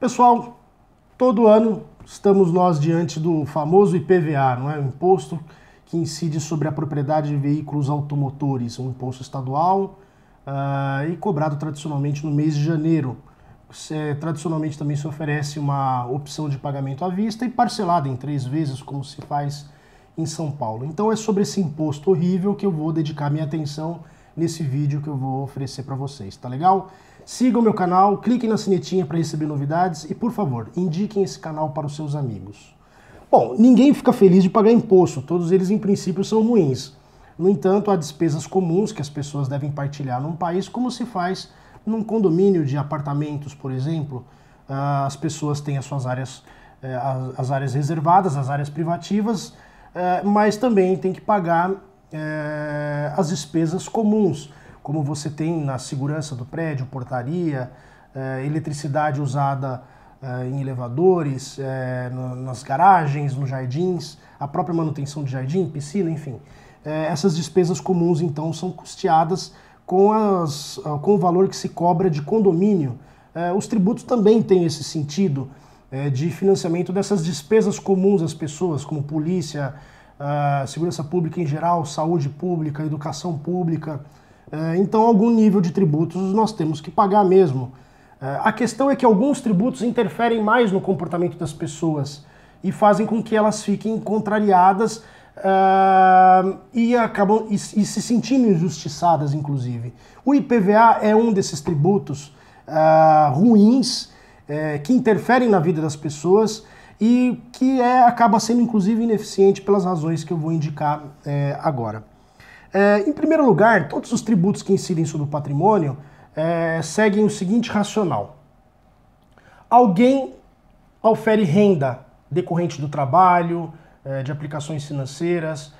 Pessoal, todo ano estamos nós diante do famoso IPVA, não é? O imposto que incide sobre a propriedade de veículos automotores, um imposto estadual e cobrado tradicionalmente no mês de janeiro. Tradicionalmente também se oferece uma opção de pagamento à vista e parcelada em 3 vezes, como se faz em São Paulo. Então é sobre esse imposto horrível que eu vou dedicar minha atenção nesse vídeo que eu vou oferecer para vocês, tá legal? Sigam o meu canal, cliquem na sinetinha para receber novidades e, por favor, indiquem esse canal para os seus amigos. Bom, ninguém fica feliz de pagar imposto, todos eles em princípio são ruins. No entanto, há despesas comuns que as pessoas devem partilhar num país, como se faz num condomínio de apartamentos, por exemplo. As pessoas têm as suas áreas, as áreas reservadas, as áreas privativas, mas também tem que pagar as despesas comuns, como você tem na segurança do prédio, portaria, eletricidade usada em elevadores, nas garagens, nos jardins, a própria manutenção de jardim, piscina, enfim. Essas despesas comuns, então, são custeadas com o valor que se cobra de condomínio. Os tributos também têm esse sentido de financiamento dessas despesas comuns às pessoas, como polícia, segurança pública em geral, saúde pública, educação pública. Então, algum nível de tributos nós temos que pagar mesmo. A questão é que alguns tributos interferem mais no comportamento das pessoas e fazem com que elas fiquem contrariadas e acabam se sentindo injustiçadas, inclusive. O IPVA é um desses tributos ruins que interferem na vida das pessoas e que acaba sendo, inclusive, ineficiente pelas razões que eu vou indicar agora. Em primeiro lugar, todos os tributos que incidem sobre o patrimônio seguem o seguinte racional. Alguém ofere renda decorrente do trabalho, de aplicações financeiras,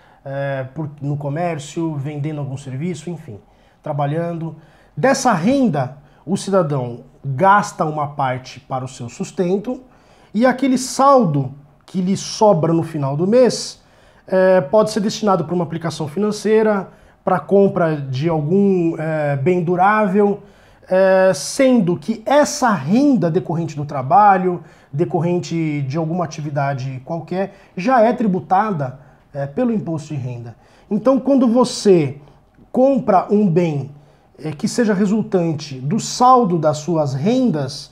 no comércio, vendendo algum serviço, enfim, trabalhando. Dessa renda, o cidadão gasta uma parte para o seu sustento e aquele saldo que lhe sobra no final do mês pode ser destinado para uma aplicação financeira, para compra de algum bem durável, sendo que essa renda decorrente do trabalho, decorrente de alguma atividade qualquer, já é tributada pelo imposto de renda. Então, quando você compra um bem que seja resultante do saldo das suas rendas,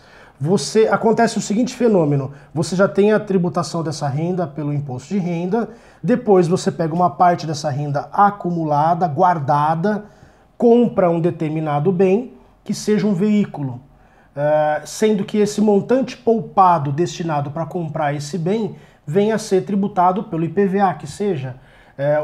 acontece o seguinte fenômeno: você já tem a tributação dessa renda pelo imposto de renda, depois você pega uma parte dessa renda acumulada, guardada, compra um determinado bem que seja um veículo, sendo que esse montante poupado destinado para comprar esse bem venha a ser tributado pelo IPVA, que seja,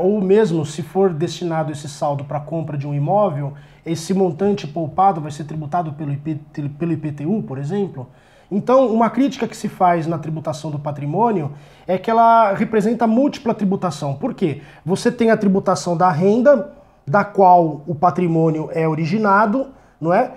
ou mesmo se for destinado esse saldo para compra de um imóvel, esse montante poupado vai ser tributado pelo IPTU, por exemplo. Então, uma crítica que se faz na tributação do patrimônio é que ela representa múltipla tributação. Por quê? Você tem a tributação da renda, da qual o patrimônio é originado, não é?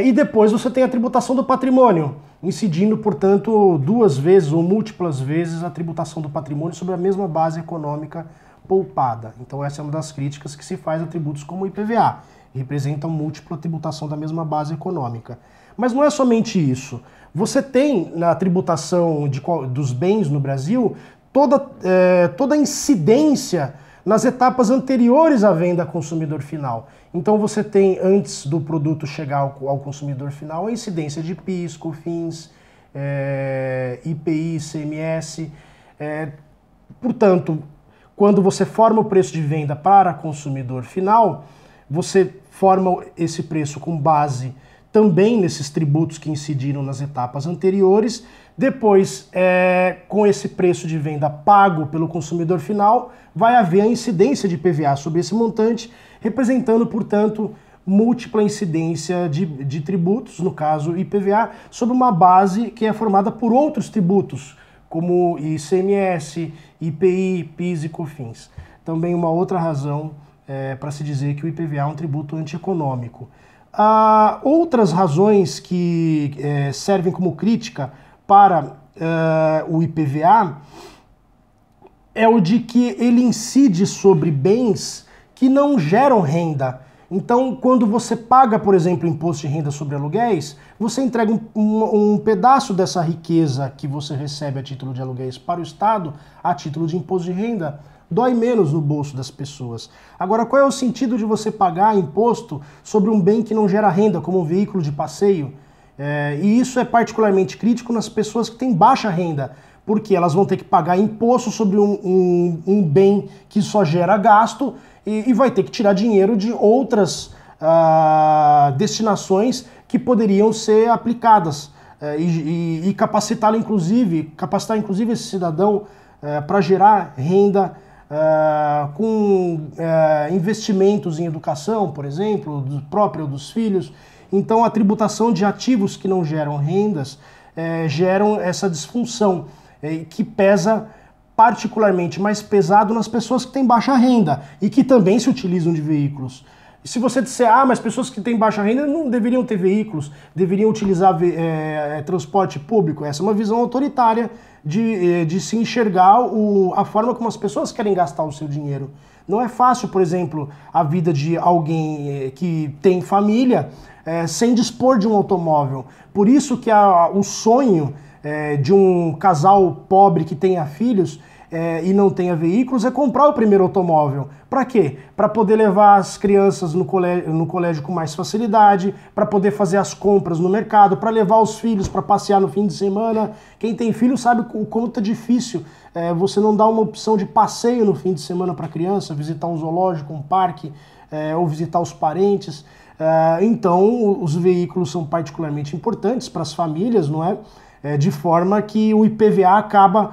E depois você tem a tributação do patrimônio, incidindo, portanto, 2 vezes ou múltiplas vezes a tributação do patrimônio sobre a mesma base econômica poupada. Então essa é uma das críticas que se faz a tributos como o IPVA. Representam múltipla tributação da mesma base econômica. Mas não é somente isso. Você tem na tributação dos bens no Brasil toda a incidência nas etapas anteriores à venda ao consumidor final. Então você tem, antes do produto chegar ao consumidor final, a incidência de PIS, COFINS, IPI, ICMS. Portanto, quando você forma o preço de venda para consumidor final, você forma esse preço com base também nesses tributos que incidiram nas etapas anteriores. Depois, com esse preço de venda pago pelo consumidor final, vai haver a incidência de IPVA sobre esse montante, representando, portanto, múltipla incidência de tributos, no caso IPVA, sobre uma base que é formada por outros tributos, como ICMS, IPI, PIS e COFINS. Também uma outra razão para se dizer que o IPVA é um tributo antieconômico. Há outras razões que servem como crítica para o IPVA é o de que ele incide sobre bens que não geram renda. Então, quando você paga, por exemplo, imposto de renda sobre aluguéis, você entrega um pedaço dessa riqueza que você recebe a título de aluguéis para o Estado, a título de imposto de renda, dói menos no bolso das pessoas. Agora, qual é o sentido de você pagar imposto sobre um bem que não gera renda, como um veículo de passeio? E isso é particularmente crítico nas pessoas que têm baixa renda, porque elas vão ter que pagar imposto sobre um bem que só gera gasto e vai ter que tirar dinheiro de outras destinações que poderiam ser aplicadas e capacitar inclusive esse cidadão para gerar renda com investimentos em educação, por exemplo, do próprio dos filhos. Então a tributação de ativos que não geram rendas geram essa disfunção que pesa particularmente mais pesado nas pessoas que têm baixa renda e que também se utilizam de veículos. E se você disser, mas pessoas que têm baixa renda não deveriam ter veículos, deveriam utilizar transporte público, essa é uma visão autoritária de se enxergar a forma como as pessoas querem gastar o seu dinheiro. Não é fácil, por exemplo, a vida de alguém que tem família sem dispor de um automóvel. Por isso que o sonho de um casal pobre que tenha filhos e não tenha veículos é comprar o primeiro automóvel. Para quê? Para poder levar as crianças no colégio com mais facilidade, para poder fazer as compras no mercado, para levar os filhos para passear no fim de semana. Quem tem filho sabe o quanto é difícil você não dar uma opção de passeio no fim de semana para a criança, visitar um zoológico, um parque, ou visitar os parentes. Então, os veículos são particularmente importantes para as famílias, não é? De forma que o IPVA acaba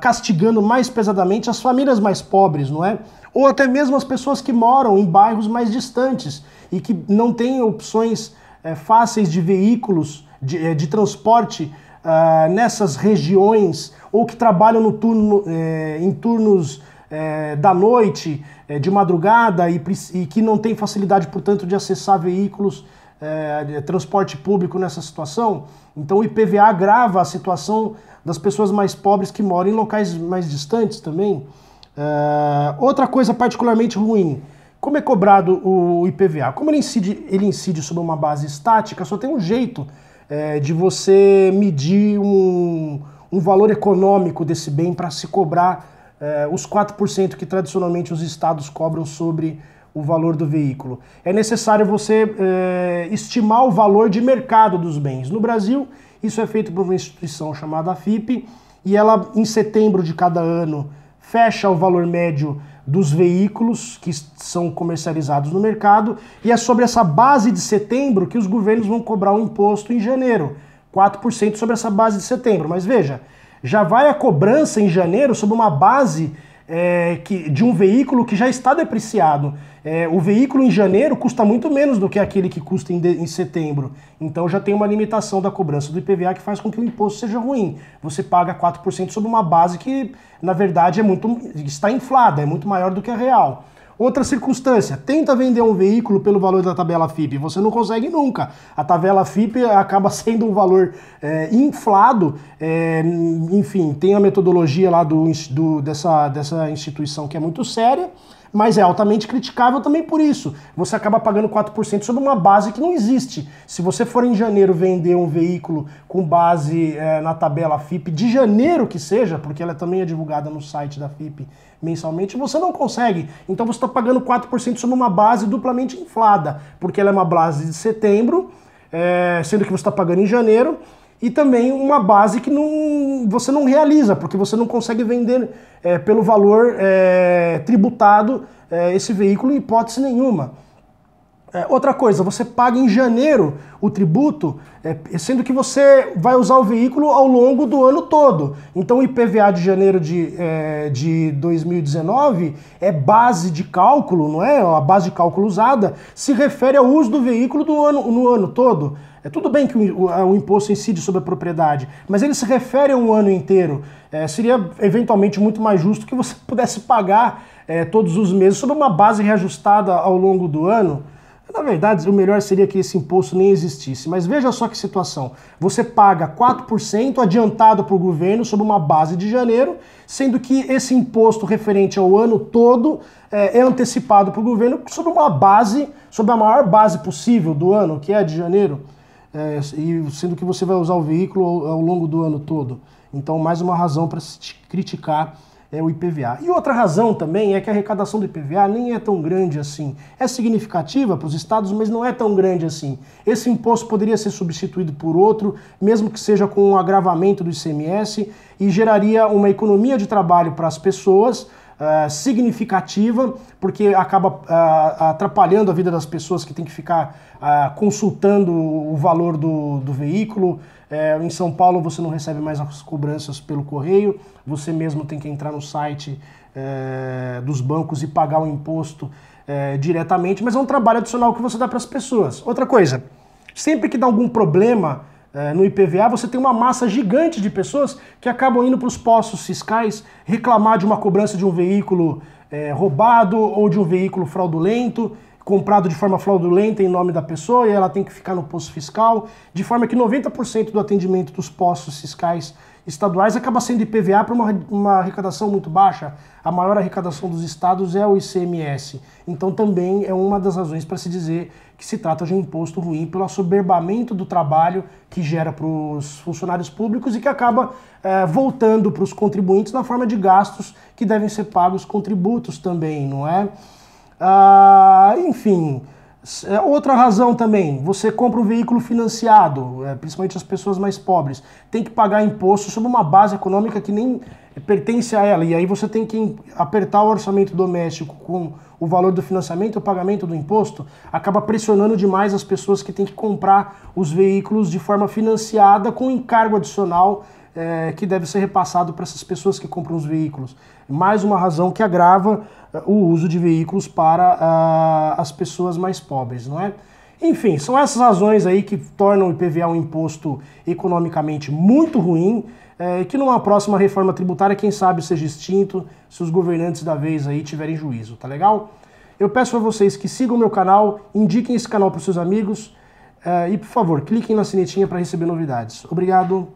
castigando mais pesadamente as famílias mais pobres, não é? Ou até mesmo as pessoas que moram em bairros mais distantes e que não têm opções fáceis de veículos, de transporte nessas regiões, ou que trabalham em turnos da noite, de madrugada, e que não têm facilidade, portanto, de acessar veículos, transporte público nessa situação. Então o IPVA agrava a situação das pessoas mais pobres que moram em locais mais distantes também. Outra coisa particularmente ruim, como é cobrado o IPVA? Como ele incide sobre uma base estática, só tem um jeito de você medir um valor econômico desse bem para se cobrar os 4% que tradicionalmente os estados cobram sobre o valor do veículo. É necessário você estimar o valor de mercado dos bens. No Brasil, isso é feito por uma instituição chamada FIPE, e ela, em setembro de cada ano, fecha o valor médio dos veículos que são comercializados no mercado, e é sobre essa base de setembro que os governos vão cobrar um imposto em janeiro, 4% sobre essa base de setembro. Mas veja, já vai a cobrança em janeiro sobre uma base de um veículo que já está depreciado. O veículo em janeiro custa muito menos do que aquele que custa em setembro. Então já tem uma limitação da cobrança do IPVA que faz com que o imposto seja ruim. Você paga 4% sobre uma base que, na verdade, está inflada, é muito maior do que a real. Outra circunstância, tenta vender um veículo pelo valor da tabela FIPE, você não consegue nunca. A tabela FIPE acaba sendo um valor inflado, enfim, tem a metodologia lá dessa instituição que é muito séria, mas é altamente criticável também por isso. Você acaba pagando 4% sobre uma base que não existe. Se você for em janeiro vender um veículo com base na tabela FIPE, de janeiro que seja, porque ela também é divulgada no site da FIPE mensalmente, você não consegue. Então você está pagando 4% sobre uma base duplamente inflada, porque ela é uma base de setembro, sendo que você está pagando em janeiro, e também uma base que você não realiza, porque você não consegue vender pelo valor tributado esse veículo em hipótese nenhuma. Outra coisa, você paga em janeiro o tributo, sendo que você vai usar o veículo ao longo do ano todo. Então o IPVA de janeiro de 2019 é base de cálculo, não é? A base de cálculo usada se refere ao uso do veículo no ano todo. Tudo bem que o imposto incide sobre a propriedade, mas ele se refere a um ano inteiro. Seria eventualmente muito mais justo que você pudesse pagar todos os meses sobre uma base reajustada ao longo do ano. Na verdade, o melhor seria que esse imposto nem existisse, mas veja só que situação. Você paga 4% adiantado para o governo sobre uma base de janeiro, sendo que esse imposto referente ao ano todo é antecipado para o governo sobre uma base, sobre a maior base possível do ano, que é a de janeiro, e sendo que você vai usar o veículo ao longo do ano todo. Então, mais uma razão para se criticar o IPVA. E outra razão também é que a arrecadação do IPVA nem é tão grande assim. É significativa para os estados, mas não é tão grande assim. Esse imposto poderia ser substituído por outro, mesmo que seja com um agravamento do ICMS, e geraria uma economia de trabalho para as pessoas, significativa, porque acaba atrapalhando a vida das pessoas que têm que ficar consultando o valor do veículo. Em São Paulo você não recebe mais as cobranças pelo correio, você mesmo tem que entrar no site dos bancos e pagar o imposto diretamente, mas é um trabalho adicional que você dá para as pessoas. Outra coisa, sempre que dá algum problema no IPVA, você tem uma massa gigante de pessoas que acabam indo para os postos fiscais reclamar de uma cobrança de um veículo roubado ou de um veículo fraudulento, comprado de forma fraudulenta em nome da pessoa, e ela tem que ficar no posto fiscal, de forma que 90% do atendimento dos postos fiscais estaduais acaba sendo IPVA para uma arrecadação muito baixa. A maior arrecadação dos estados é o ICMS. Então também é uma das razões para se dizer que se trata de um imposto ruim pelo assoberbamento do trabalho que gera para os funcionários públicos e que acaba voltando para os contribuintes na forma de gastos que devem ser pagos com tributos também, não é? Enfim, outra razão também, você compra um veículo financiado, principalmente as pessoas mais pobres, tem que pagar imposto sobre uma base econômica que nem pertence a ela, e aí você tem que apertar o orçamento doméstico com o valor do financiamento, o pagamento do imposto, acaba pressionando demais as pessoas que têm que comprar os veículos de forma financiada com encargo adicional que deve ser repassado para essas pessoas que compram os veículos. Mais uma razão que agrava o uso de veículos para as pessoas mais pobres, não é? Enfim, são essas razões aí que tornam o IPVA um imposto economicamente muito ruim, que numa próxima reforma tributária, quem sabe, seja extinto, se os governantes da vez aí tiverem juízo, tá legal? Eu peço a vocês que sigam o meu canal, indiquem esse canal para os seus amigos e, por favor, cliquem na sinetinha para receber novidades. Obrigado.